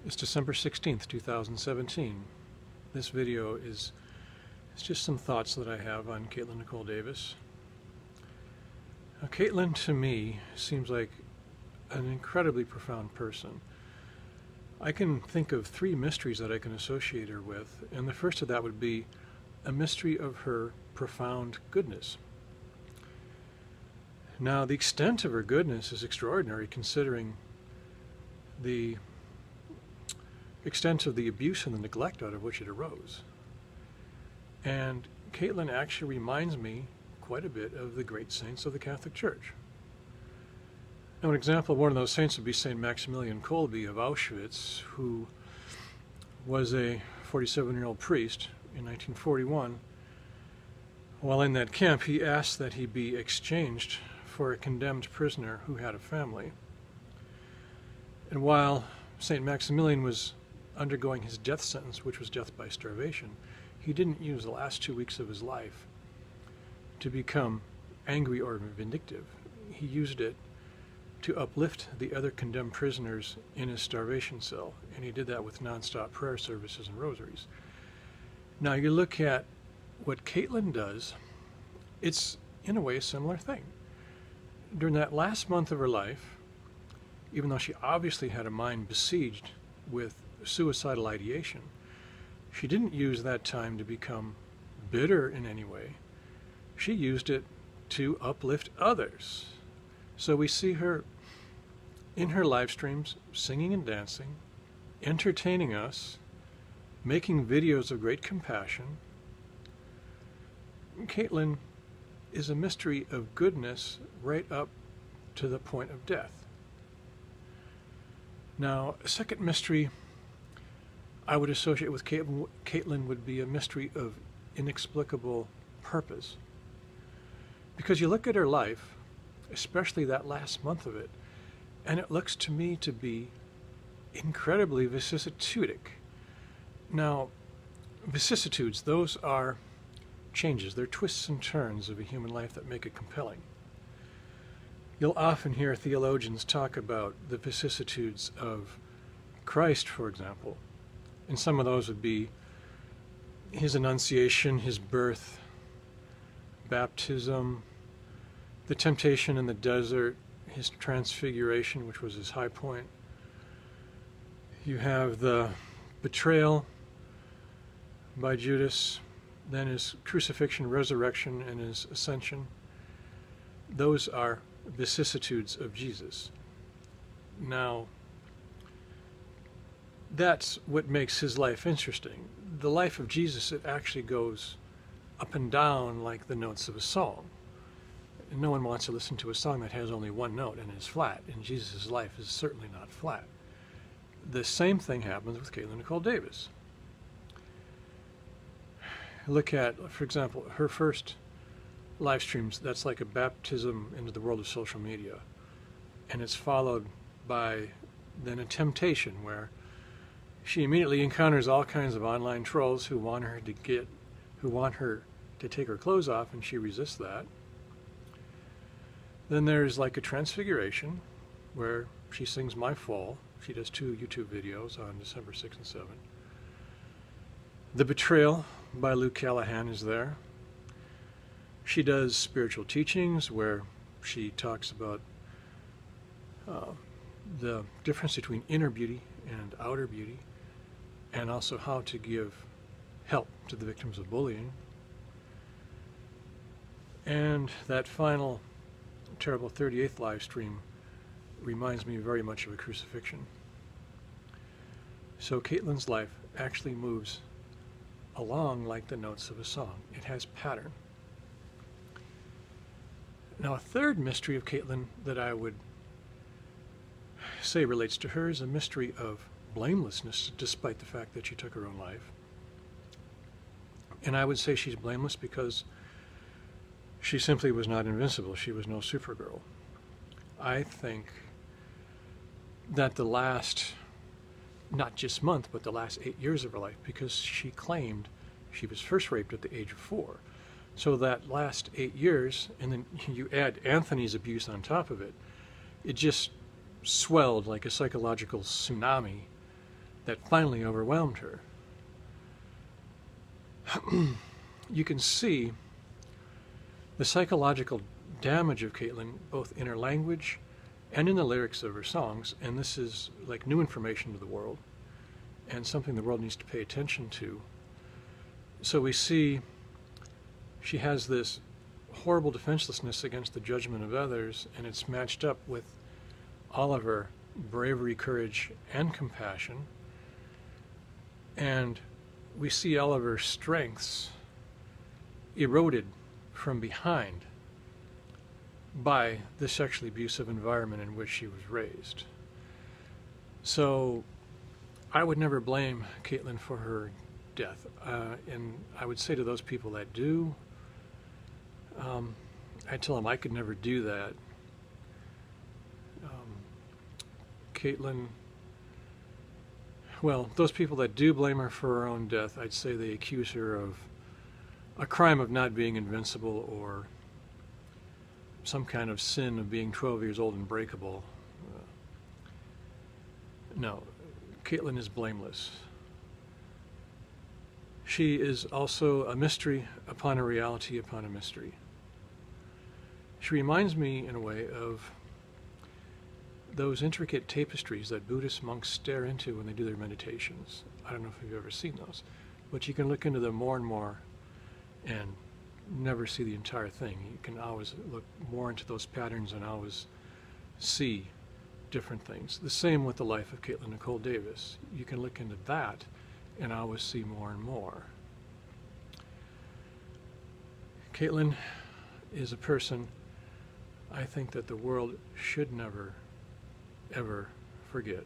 It's December 16th, 2017. This video is just some thoughts that I have on Katelyn Nicole Davis. Now, Katelyn, to me, seems like an incredibly profound person. I can think of three mysteries that I can associate her with, and the first of that would be a mystery of her profound goodness. Now, the extent of her goodness is extraordinary, considering the extent of the abuse and the neglect out of which it arose. And Katelyn actually reminds me quite a bit of the great saints of the Catholic Church. Now, an example of one of those saints would be St. Maximilian Kolbe of Auschwitz, who was a 47-year-old priest in 1941. While in that camp, he asked that he be exchanged for a condemned prisoner who had a family. And while St. Maximilian was undergoing his death sentence, which was death by starvation, he didn't use the last 2 weeks of his life to become angry or vindictive. He used it to uplift the other condemned prisoners in his starvation cell, and he did that with nonstop prayer services and rosaries. Now, you look at what Katelyn does, it's in a way a similar thing. During that last month of her life, even though she obviously had a mind besieged with suicidal ideation, she didn't use that time to become bitter in any way. She used it to uplift others. So we see her in her live streams singing and dancing, entertaining us, making videos of great compassion. Katelyn is a mystery of goodness right up to the point of death. Now, a second mystery I would associate with Katelyn would be a mystery of inexplicable purpose. Because you look at her life, especially that last month of it, and it looks to me to be incredibly vicissitudic. Now, vicissitudes, those are changes. They're twists and turns of a human life that make it compelling. You'll often hear theologians talk about the vicissitudes of Christ, for example. And some of those would be his Annunciation, his birth, baptism, the temptation in the desert, his transfiguration, which was his high point. You have the betrayal by Judas, then his crucifixion, resurrection, and his ascension. Those are vicissitudes of Jesus. Now, that's what makes his life interesting. The life of Jesus, it actually goes up and down like the notes of a song. And no one wants to listen to a song that has only one note and is flat, and Jesus' life is certainly not flat. The same thing happens with Katelyn Nicole Davis. Look at, for example, her first live streams. That's like a baptism into the world of social media. And it's followed by then a temptation where she immediately encounters all kinds of online trolls who want her to take her clothes off, and she resists that. Then there's like a transfiguration where she sings My Fall. She does 2 YouTube videos on December 6th and 7th. The Betrayal by Luke Callahan is there. She does spiritual teachings where she talks about the difference between inner beauty and outer beauty, and also how to give help to the victims of bullying. And that final terrible 38th live stream reminds me very much of a crucifixion. So Katelyn's life actually moves along like the notes of a song. It has pattern. Now, a third mystery of Katelyn that I would say relates to her is a mystery of blamelessness, despite the fact that she took her own life. And I would say she's blameless because she simply was not invincible. She was no Supergirl. I think that the last, not just month, but the last 8 years of her life, because she claimed she was first raped at the age of 4. So that last 8 years, and then you add Anthony's abuse on top of it, it just swelled like a psychological tsunami that finally overwhelmed her. You can see the psychological damage of Katelyn, both in her language and in the lyrics of her songs, and this is like new information to the world and something the world needs to pay attention to. So we see she has this horrible defenselessness against the judgment of others, and it's matched up with all of her bravery, courage, and compassion. And we see all of her strengths eroded from behind by the sexually abusive environment in which she was raised. So I would never blame Katelyn for her death. And I would say to those people that do, I tell them I could never do that. Katelyn, well, those people that do blame her for her own death, I'd say they accuse her of a crime of not being invincible or some kind of sin of being 12 years old and breakable. No, Katelyn is blameless. She is also a mystery upon a reality upon a mystery. She reminds me, in a way, of those intricate tapestries that Buddhist monks stare into when they do their meditations. I don't know if you've ever seen those, but you can look into them more and more and never see the entire thing. You can always look more into those patterns and always see different things. The same with the life of Katelyn Nicole Davis. You can look into that and always see more and more. Katelyn is a person I think that the world should never, ever forget.